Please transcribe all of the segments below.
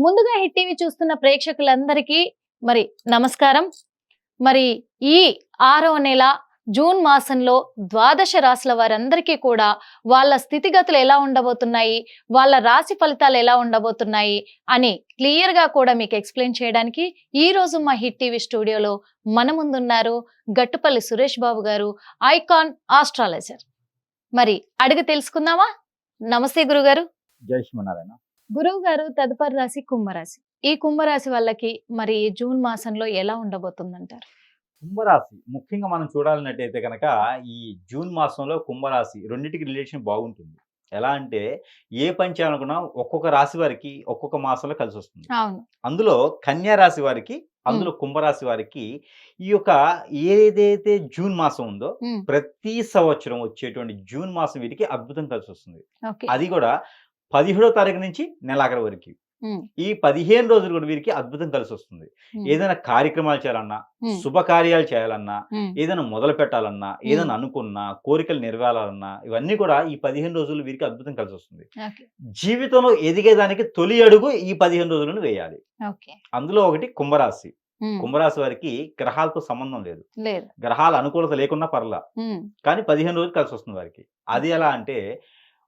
ముందుగా hit TV చూస్తున్న ప్రేక్షకులందరికీ మరి నమస్కారం. మరి ఈ 6వ నెల జూన్ మాసంలో ద్వాదశ రాశుల వారందరికీ కూడా వాళ్ళ స్థితిగతులు ఎలా ఉండబోతున్నాయి, వాళ్ళ రాశి ఫలితాలు ఎలా ఉండబోతున్నాయి అని క్లియర్ గా కూడా మీకు ఎక్స్ప్లెయిన్ చేయడానికి ఈ రోజు మా హిట్ టీవీ స్టూడియోలో మన ముందున్నారు గట్టుపల్లి సురేష్ బాబు గారు, ఐకాన్ ఆస్ట్రాలజర్. మరి అడిగి తెలుసుకుందామా? నమస్తే గురుగారు. జై శ్రీమన్నారాయణ. గురువు గారు, తదుపరి రాశి కుంభరాశి. ఈ కుంభరాశి వాళ్ళకి మరి జూన్ మాసంలో ఎలా ఉండబోతుందంటారు? కుంభరాశి ముఖ్యంగా మనం చూడాలన్నట్టయితే కనుక ఈ జూన్ మాసంలో కుంభరాశి రెండింటికి రిలేషన్ బాగుంటుంది. ఎలా అంటే ఏ పంచాంగం ఒక్కొక్క రాశి వారికి ఒక్కొక్క మాసంలో కలిసి వస్తుంది. అవును. అందులో కన్యా రాశి వారికి, అందులో కుంభరాశి వారికి ఈ యొక్క ఏదైతే జూన్ మాసం ఉందో ప్రతి సంవత్సరం వచ్చేటువంటి జూన్ మాసం వీరికి అద్భుతం కలిసి వస్తుంది. అది కూడా 17వ తారీఖు నుంచి నెలాఖరు వరకు ఈ 15 రోజులు కూడా వీరికి అద్భుతం కలిసి వస్తుంది. ఏదైనా కార్యక్రమాలు చేయాలన్నా, శుభకార్యాలు చేయాలన్నా, ఏదైనా మొదలు పెట్టాలన్నా, ఏదైనా అనుకున్నా, కోరికలు నెరవేరాలన్నా ఇవన్నీ కూడా ఈ 15 రోజులు వీరికి అద్భుతం కలిసి వస్తుంది. జీవితంలో ఎదిగేదానికి తొలి అడుగు ఈ 15 రోజులను వేయాలి. అందులో ఒకటి కుంభరాశి. కుంభరాశి వారికి గ్రహాలతో సంబంధం లేదు. గ్రహాల అనుకూలత లేకున్నా పర్లా, కానీ 15 రోజులు కలిసి వస్తుంది వారికి. అది ఎలా అంటే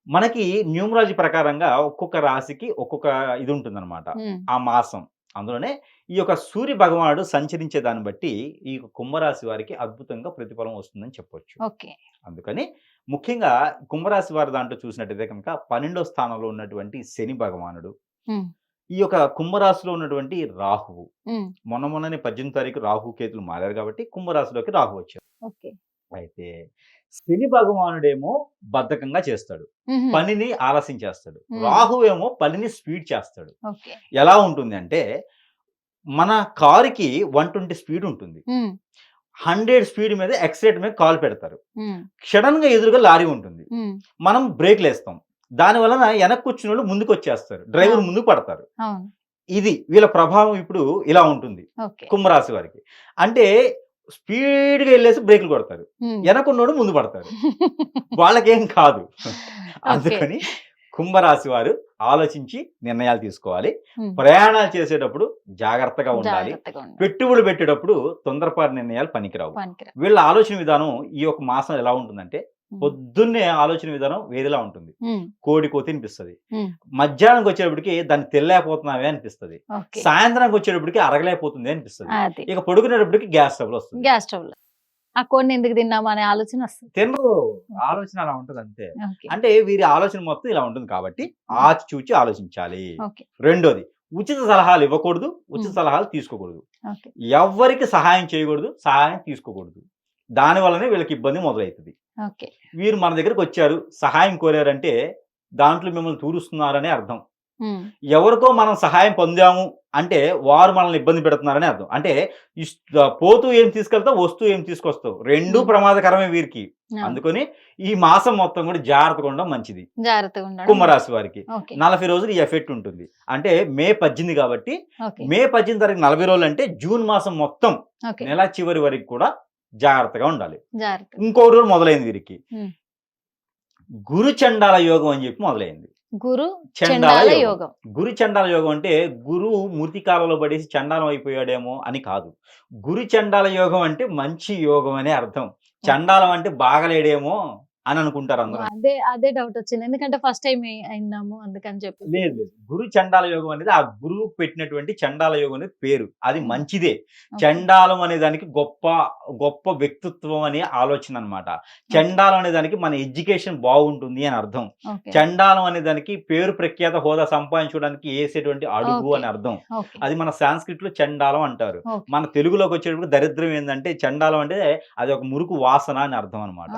మనకి న్యూమరాలజీ ప్రకారంగా ఒక్కొక్క రాశికి ఒక్కొక్క ఇది ఉంటుందన్నమాట ఆ మాసం. అందులోనే ఈ యొక్క సూర్య భగవానుడు సంచరించే దాన్ని బట్టి ఈ కుంభరాశి వారికి అద్భుతంగా ప్రతిఫలం వస్తుందని చెప్పొచ్చు. అందుకని ముఖ్యంగా కుంభరాశి వారి దాంట్లో చూసినట్టయితే కనుక 12వ స్థానంలో ఉన్నటువంటి శని భగవానుడు, ఈ యొక్క కుంభరాశిలో ఉన్నటువంటి రాహువు, మొన్ననే 18వ తారీఖు రాహు కేతులు మారారు కాబట్టి కుంభరాశిలోకి రాహు వచ్చారు. అయితే శని భగవానుడేమో బద్ధకంగా చేస్తాడు, పనిని ఆలస్యం చేస్తాడు. రాహు ఏమో పనిని స్పీడ్ చేస్తాడు. ఎలా ఉంటుంది అంటే మన కారుకి 120 స్పీడ్ ఉంటుంది, 100 స్పీడ్ మీద ఎక్సలేటర్ మీద కాలు పెడతారు. సడన్ గా ఎదురుగా లారీ ఉంటుంది, మనం బ్రేక్లు వేస్తాం, దాని వలన వెనక్కి కూర్చున్న వాళ్ళు ముందుకు వచ్చేస్తారు, డ్రైవర్ ముందుకు పడతారు. ఇది వీళ్ళ ప్రభావం ఇప్పుడు ఇలా ఉంటుంది కుంభరాశి వారికి. అంటే స్పీడ్గా వెళ్ళేసి బ్రేకులు కొడతారు, వెనకున్నోడు ముందు పడతారు, వాళ్ళకేం కాదు. అందుకని కుంభరాశి వారు ఆలోచించి నిర్ణయాలు తీసుకోవాలి. ప్రయాణాలు చేసేటప్పుడు జాగ్రత్తగా ఉండాలి. పెట్టుబడులు పెట్టేటప్పుడు తొందరపాటు నిర్ణయాలు పనికిరావు. వీళ్ళ ఆలోచన విధానం ఈ యొక్క మాసం ఎలా ఉంటుందంటే పొద్దున్నే ఆలోచన విధానం వేరేలా ఉంటుంది. కోడి కోతి అనిపిస్తుంది, మధ్యాహ్నానికి వచ్చేటప్పటికి దాన్ని తెల్లలేకపోతున్నావే అనిపిస్తుంది, సాయంత్రానికి వచ్చేటప్పటికి అరగలేకపోతుంది అనిపిస్తుంది, ఇక పడుకునేటప్పటికి గ్యాస్ స్టవ్ వస్తుంది. గ్యాస్ స్టవ్ ఆ కోడిని ఎందుకు తిన్నామా అనే ఆలోచన వస్తుంది. తినరు, ఆలోచన అలా ఉంటుంది అంతే. అంటే వీరి ఆలోచన మొత్తం ఇలా ఉంటుంది కాబట్టి ఆచి చూచి ఆలోచించాలి. రెండోది, ఉచిత సలహాలు ఇవ్వకూడదు, ఉచిత సలహాలు తీసుకోకూడదు, ఎవరికి సహాయం చేయకూడదు, సహాయం తీసుకోకూడదు. దాని వల్లనే వీళ్ళకి ఇబ్బంది మొదలవుతుంది. వీరు మన దగ్గరకు వచ్చారు, సహాయం కోరారంటే దాంట్లో మిమ్మల్ని తూరుస్తున్నారనే అర్థం. ఎవరికో మనం సహాయం పొందాము అంటే వారు మనల్ని ఇబ్బంది పెడుతున్నారని అర్థం. అంటే పోతూ ఏం తీసుకెళ్తావు, వస్తూ ఏం తీసుకొస్తావు, రెండూ ప్రమాదకరమే వీరికి. అందుకని ఈ మాసం మొత్తం కూడా జాగ్రత్తగా ఉండడం మంచిది కుంభరాశి వారికి. 40 రోజులు ఈ ఎఫెక్ట్ ఉంటుంది. అంటే మే 18 కాబట్టి మే 18 తారీఖు 40 రోజులు అంటే జూన్ మాసం మొత్తం నెల చివరి వరకు కూడా జాగ్రత్తగా ఉండాలి. ఇంకొక రోజు మొదలైంది వీరికి గురు చండాల యోగం అని చెప్పి మొదలైంది. గురు చండాల యోగం. గురు చండాల యోగం అంటే గురువు మూర్తికాలలో పడేసి చండాలం అయిపోయాడేమో అని కాదు. గురు చండాల యోగం అంటే మంచి యోగం అనే అర్థం. చండాలం అంటే బాగలేడేమో అని అనుకుంటారు అందరూ. అదే డౌట్ వచ్చింది, ఎందుకంటే ఫస్ట్ టైం అయినాము అందుకని చెప్పి. లేదు, గురు చండాల యోగం అనేది ఆ గురువు పెట్టినటువంటి చండాల యోగం అనేది పేరు, అది మంచిదే. చండాలం అనే దానికి గొప్ప గొప్ప వ్యక్తిత్వం అనే ఆలోచన అనమాట. చండాలం అనే దానికి మన ఎడ్యుకేషన్ బాగుంటుంది అని అర్థం. చండాలం అనే దానికి పేరు ప్రఖ్యాత హోదా సంపాదించడానికి వేసేటువంటి అడుగు అని అర్థం. అది మన సాంస్క్రిట్ లో చండాలం అంటారు. మన తెలుగులోకి వచ్చేటప్పుడు దరిద్రం ఏంటంటే చండాలం అంటే అది ఒక మురుకు వాసన అని అర్థం అనమాట.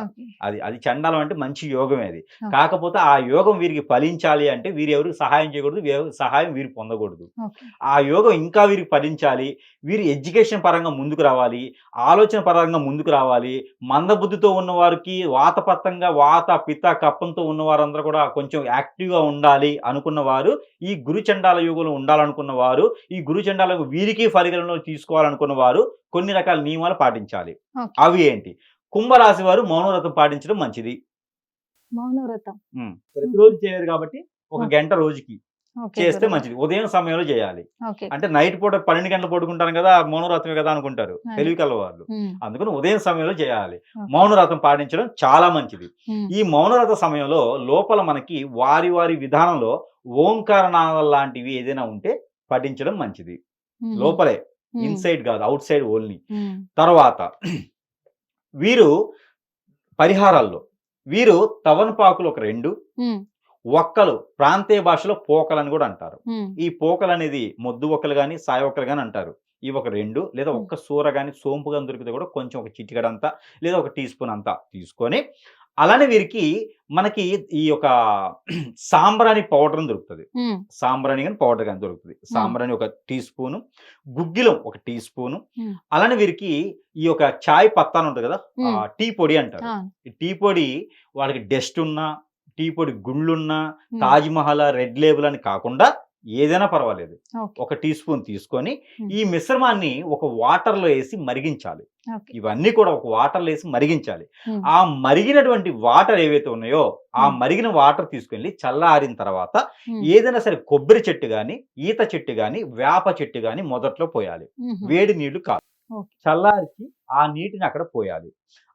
అది చండాలం అంటే మంచి యోగమే అది. కాకపోతే ఆ యోగం వీరికి ఫలించాలి అంటే వీరు ఎవరికి సహాయం చేయకూడదు, సహాయం వీరు పొందకూడదు. ఆ యోగం ఇంకా వీరికి ఫలించాలి, వీరు ఎడ్యుకేషన్ పరంగా ముందుకు రావాలి, ఆలోచన పరంగా ముందుకు రావాలి. మందబుద్ధితో ఉన్న వారికి వాతపత్తంగా వాత పిత కప్పంతో ఉన్న వారందరూ కూడా కొంచెం యాక్టివ్గా ఉండాలి అనుకున్న వారు, ఈ గురు చండాల యోగంలో ఉండాలనుకున్న వారు, ఈ గురు చండాల వీరికి పరిగణలో తీసుకోవాలనుకున్న వారు కొన్ని రకాల నియమాలు పాటించాలి. అవి ఏంటి? కుంభరాశి వారు మౌనవ్రతం పాటించడం మంచిది. మౌనవ్రతం ప్రతిరోజు చేయరు కాబట్టి ఒక గంట రోజుకి ఓకే చేస్తే గురుగారు. మంచిది. ఉదయం సమయంలో చేయాలి. ఓకే. అంటే నైట్ పూట 12 గంటలు పడుకుంటాను కదా! మౌనవ్రతమే కదా అనుకుంటారు అది. తెలివి కలవాళ్ళు. హ్మ్. అందుకని ఉదయం సమయంలో చేయాలి. ఓకే. మౌనవ్రతం పాటించడం చాలా మంచిది. హ్మ్. ఈ మౌనవ్రత సమయంలో లోపల మనకి వారి విధానంలో ఓంకార నాదాలు లాంటివి ఏదైనా ఉంటే పఠించడం మంచిది. హుహు. లోపలే. హ్మ్. ఇన్‌సైడ్ కాదు. Out side only. హ్మ్. తర్వాత వీరు పరిహారాల్లో వీరు తమలపాకులు ఒక 2, హ్మ్. ఒక్కలు ప్రాంతీయ భాషలో పోకలని కూడా అంటారు. హ్మ్. ఈ పోకలనేది మొద్దు ఒక్కలు గాని, సాయ ఒక్కలు గాని అంటారు. ఇవి ఒక 2 లేదా హ్మ్. ఒక్క సూర గాని, సోంపు గాని దొరికితే కూడా కొంచెం ఒక చిటికెడంతా లేదా ఒక టీ స్పూన్ అంతా తీసుకొని, అలానే వీరికి మనకి ఈ యొక్క సాంబ్రాణి పౌడర్ అని దొరుకుతది. హ్మ్. సాంబ్రాణి గాని, పౌడర్ గాని దొరుకుతది. సాంబ్రాణి ఒక టీ స్పూను, గుగ్గిలం ఒక టీ స్పూను, హ్మ్. అలానే వీరికి ఈ యొక్క చాయ్ పత్తా అని ఉంటది కదా! హ్మ్. టీ పొడి అంటారు. అవును. ఈ టీ పొడి వాళ్ళకి డస్ట్ ఉన్నా, టీ పొడి గుళ్ళున్నా, హ్మ్. తాజ్ మహల్, రెడ్ లేబుల్ అని కాకుండా ఏదైనా పర్వాలేదు. ఓకే. ఒక టీ స్పూన్ తీసుకొని హ్మ్. ఈ మిశ్రమాన్ని ఒక వాటర్‌లో ఏసి మరిగించాలి. ఓకే. ఇవన్నీ కూడా ఒక వాటర్‌లో ఏసి మరిగించాలి. హ్మ్. ఆ మరిగినటువంటి వాటర్ ఏవైతే ఉన్నాయో, ఆ హ్మ్. మరిగిన వాటర్ తీసుకెళ్ళి చల్లారిన తర్వాత హ్మ్. ఏదైనా సరే కొబ్బరి చెట్టు గాని, ఈత చెట్టు గాని, వేప చెట్టు గాని మొదట్లో పోయాలి. హుహు. వేడి నీళ్లు కాదు. ఓకే. చల్లార్చి ఆ నీటిని అక్కడ పోయాలి.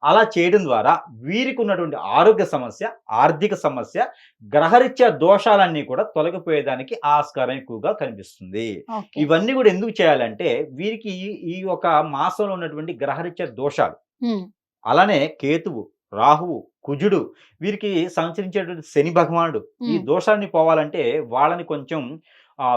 అలా చేయడం ద్వారా వీరికున్నటువంటి ఆరోగ్య సమస్య, ఆర్థిక సమస్య, గ్రహరీత్యా దోషాలన్నీ కూడా తొలగిపోయేదానికి ఆస్కారం ఎక్కువగా కనిపిస్తుంది. ఓకే. ఇవన్నీ కూడా ఎందుకు చేయాలంటే వీరికి ఈ యొక్క మాసంలో ఉన్నటువంటి గ్రహరీత్యా దోషాలు, హ్మ్. అలానే కేతువు, రాహువు, కుజుడు వీరికి సంచరించేటువంటి శని భగవానుడు ఈ హ్మ్. దోషాన్ని పోవాలంటే వాళ్ళని కొంచెం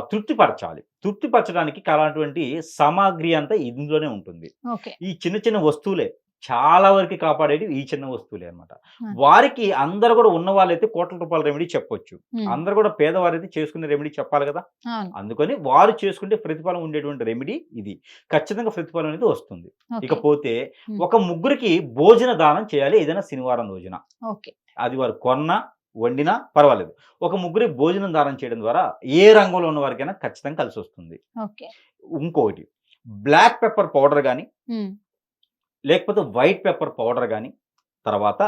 తృప్తిపరచాలి. తృప్తిపరచడానికి కావాల్సినటువంటి సామాగ్రి అంతా ఇందులోనే ఉంటుంది. ఓకే. ఈ చిన్న చిన్న వస్తువులే. చాలా వరకు కాపాడేటివి ఈ చిన్న వస్తువులే అన్నమాట. ఆ! వారికి అందరూ కూడా ఉన్నవాళ్ళైతే కోట్ల రూపాయల రెమెడీ చెప్పొచ్చు. హ్మ్. అందరూ కూడా పేదవారైతే చేసుకునే రెమెడీ చెప్పాలి కదా! అవును. అందుకని వారు చేసుకుంటే ప్రతిఫలం ఉండేటువంటి రెమెడీ ఇది. ఖచ్చితంగా ప్రతిఫలం అనేది వస్తుంది. ఓకే. ఇకపోతే హ్మ్. ఒక ముగ్గురికి భోజన దానం చేయాలి ఏదైనా శనివారం రోజున. ఓకే. అది వారు కొన్నా, వండినా పర్వాలేదు. ఒక ముగ్గురికి భోజనం దానం చేయడం ద్వారా ఏ రంగంలో ఉన్న వారికైనా ఖచ్చితంగా కలిసొస్తుంది. ఓకే. ఇంకొకటి బ్లాక్ పెప్పర్ పౌడర్ గాని, హ్మ్. లేకపోతే వైట్ పెప్పర్ పౌడర్ గాని, తర్వాత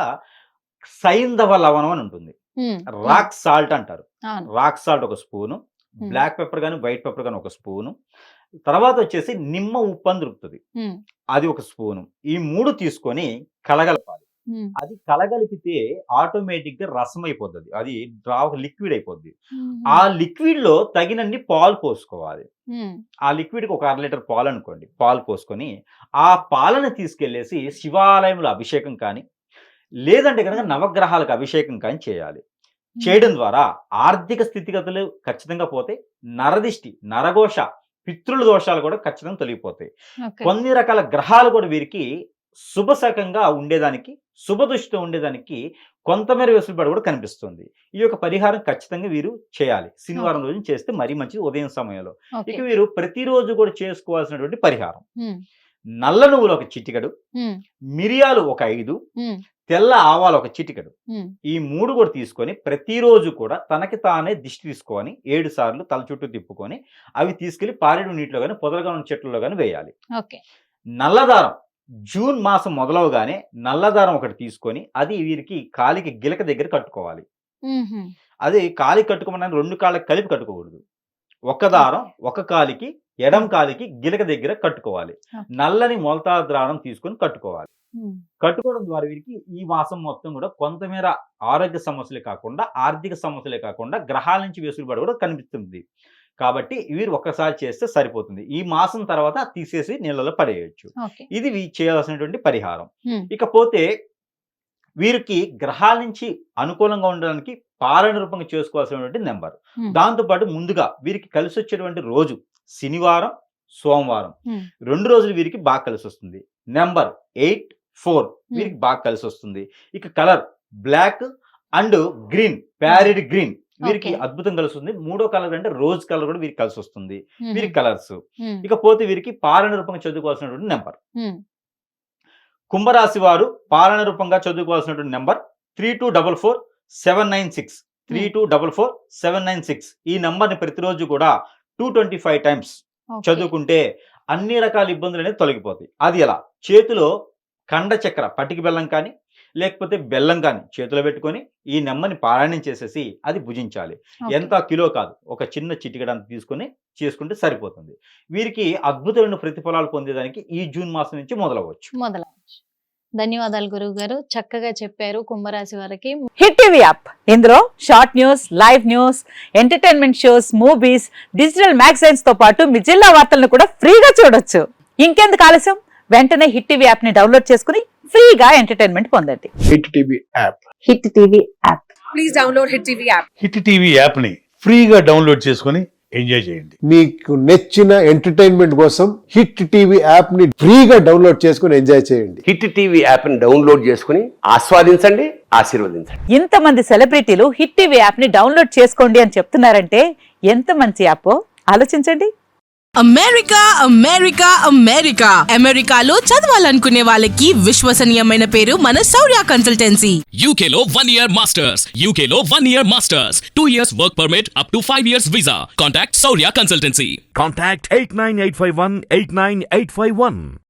సైంధవ లవణం అని ఉంటుంది. హ్మ్. హ్మ్. రాక్ సాల్ట్ అంటారు. అవును. రాక్ సాల్ట్ ఒక స్పూను, హ్మ్. బ్లాక్ పెప్పర్ గాని, వైట్ పెప్పర్ గాని ఒక స్పూను, తర్వాతొచ్చేసి నిమ్మ ఉప్పు అని దొరుకుతది. హ్మ్. అది ఒక స్పూను. ఈ 3 తీసుకొని కలగలపాలి. హ్మ్. అది కలగలిపితే ఆటోమేటిక్‌గా రసం అయిపోద్దది. అది లిక్విడ్ అయిపోద్ది. హుహు. ఆ లిక్విడ్‌లో తగినన్ని పాలు పోసుకోవాలి. హ్మ్. ఆ లిక్విడ్‌కి ఒక 1/2 లీటర్ పాలనుకోండి. పాలు పోసుకొని, ఆ పాలను తీసుకెళ్ళేసి శివాలయంలో అభిషేకం కానీ, లేదంటే గనక నవగ్రహాలకు అభిషేకం కానీ చేయాలి. హుహు. చేయడం ద్వారా ఆర్థిక స్థితిగతులు ఖచ్చితంగా పోతాయి. నరదిష్టి, నరఘోష, పితృల దోషాలు కూడా ఖచ్చితంగా తొలగిపోతాయి. ఓకే. కొన్ని రకాల గ్రహాలు కూడా వీరికి శుభశకంగా ఉండేదానికి, శుభదృష్టితో ఉండేదానికి కొంతమేర వెసులుబాటు కూడా కనిపిస్తుంది. ఈ యొక్క పరిహారం ఖచ్చితంగా వీరు చేయాలి. ఓకే. శనివారం రోజున చేస్తే మరీ మంచిది ఉదయం సమయంలో. ఇక ఓకే. వీరు ప్రతిరోజు కూడా చేసుకోవాల్సినటువంటి పరిహారం. హ్మ్. నల్ల నువ్వులు ఒక చిటికెడు, హ్మ్. మిరియాలు ఒక 5, హ్మ్. తెల్ల ఆవాలు ఒక చిటికెడు. హ్మ్. ఈ 3 కూడా తీసుకొని ప్రతిరోజు కూడా తనకి తానే దిష్టి తీసుకొని 7 సార్లు తల చుట్టూ తిప్పుకొని అవి తీసుకెళ్ళి పారేడు నీటిలో గాని, పొదలుగా ఉన్న చెట్లలో గాని వేయాలి. ఓకే. నల్లదారం జూన్ మాసం మొదలవగానే నల్లదారం ఒకటి తీసుకొని అది వీరికి కాలికి గిలక దగ్గర కట్టుకోవాలి. హుహు. అది కాలికి కట్టుకోమన్నాను 2 కాళ్ళకి కలిపి కట్టుకోకూడదు. ఒక దారం ఓకే. ఒక కాలికి, ఎడమ హ్మ్. కాలికి గిలక దగ్గర కట్టుకోవాలి. ఓకే. నల్లని మొలతాడు దారం తీసుకొని కట్టుకోవాలి. హ్మ్. కట్టుకోవడం ద్వారా వీరికి ఈ మాసం మొత్తం కూడా కొంతమేర ఆరోగ్య సమస్యలే కాకుండా, ఆర్థిక సమస్యలే కాకుండా గ్రహాల నుంచి వెసులుబాటు కూడా కనిపిస్తుంది. కాబట్టి వీరు ఒక్కసారి చేస్తే సరిపోతుంది. ఈ మాసం తర్వాత తీసేసి నీళ్ళలో పడేయొచ్చు. ఓకే. ఇది చేయాల్సినటువంటి పరిహారం. హ్మ్. ఇకపోతే వీరికి గ్రహాల నుంచి అనుకూలంగా ఉండడానికి పాలన రూపంగా చేసుకోవాల్సినటువంటి నంబర్. హ్మ్. దాంతో పాటు ముందుగా వీరికి కలిసొచ్చేటువంటి రోజు శనివారం, సోమవారం. హ్మ్. 2 రోజులు వీరికి బాగా కలిసొస్తుంది. నంబర్ 8, 4 హ్మ్. వీరికి బాగా కలిసొస్తుంది. ఇక కలర్ బ్లాక్ అండ్ గ్రీన్, హ్మ్. ప్యారెట్ గ్రీన్ వీరికి ఓకే. అద్భుతం కలిసొస్తుంది. మూడో కలర్ అంటే రోజ్ కలర్ కూడా వీరికి కలిసొస్తుంది. హుహు. వీరికి కలర్స్. హ్మ్. ఇకపోతే వీరికి పాలన రూపంగా చదువుకోవాల్సినటువంటి నంబర్. హ్మ్. కుంభరాశి వారు పాలన రూపంగా చదువుకోవాల్సినటువంటి నంబర్ 3244 796. హ్మ్. 3244 796 ఈ నంబర్‌ని ప్రతిరోజు కూడా 225 టైమ్స్ ఓకే. చదువుకుంటే అన్ని రకాల ఇబ్బందులనేవి తొలగిపోతాయి. అది ఎలా? చేతిలో కండ చక్కెర, పటిక బెల్లం కానీ, లేకపోతే బెల్లం కానీ చేతిలో పెట్టుకొని ఈ నెమ్మని పారాయణం చేసేసి అది భుజించాలి. ఓకే. ఎంత కిలో కాదు, ఒక చిన్న చిటికెడంత తీసుకొని చేసుకుంటే సరిపోతుంది. వీరికి అద్భుతమైన ప్రతిఫలాలు పొందేదానికి ఈ జూన్ మాసం నుంచి మొదలవచ్చు. మొదలవచ్చు. ధన్యవాదాలు గురువు గారు, చక్కగా చెప్పారు కుంభరాశి వారికి. హిట్ టీవీ యాప్ ఇందులో short news, live news, entertainment shows, movies, digital magazines తో పాటు మీ జిల్లా వార్తలను కూడా ఫ్రీగా చూడొచ్చు. ఇంకెందుకు ఆలస్యం, వెంటనే హిట్ టీవీ యాప్ ని డౌన్లోడ్ చేసుకుని ఫ్రీగా ఎంటర్టైన్మెంట్ పొందండి. Hit TV app. Hit TV app. Please download Hit TV app. Hit TV app ని ఫ్రీగా డౌన్లోడ్ చేసుకొని ఎంజాయ్ చేయండి. మీకు నచ్చిన ఎంటర్టైన్మెంట్ కోసం హిట్ టీవీ యాప్ ని ఫ్రీగా డౌన్లోడ్ చేసుకుని ఎంజాయ్ చేయండి. హిట్ టీవీ యాప్ ని డౌన్లోడ్ చేసుకుని ఆస్వాదించండి, ఆశీర్వదించండి. ఇంతమంది సెలబ్రిటీలు హిట్ టీవీ యాప్ ని డౌన్లోడ్ చేసుకోండి అని చెప్తున్నారంటే ఎంత మంచి యాప్ ఆలోచించండి. అమెరికా అమెరికాలో చదవాలనుకునే వాళ్ళకి విశ్వసనీయమైన పేరు మన శౌర్య కన్సల్టెన్సీ. UK లో 1 year masters. UK లో 1 year masters. 2 years work permit up to 5 years visa. Contact Saurya Consultancy. Contact 89851 89851.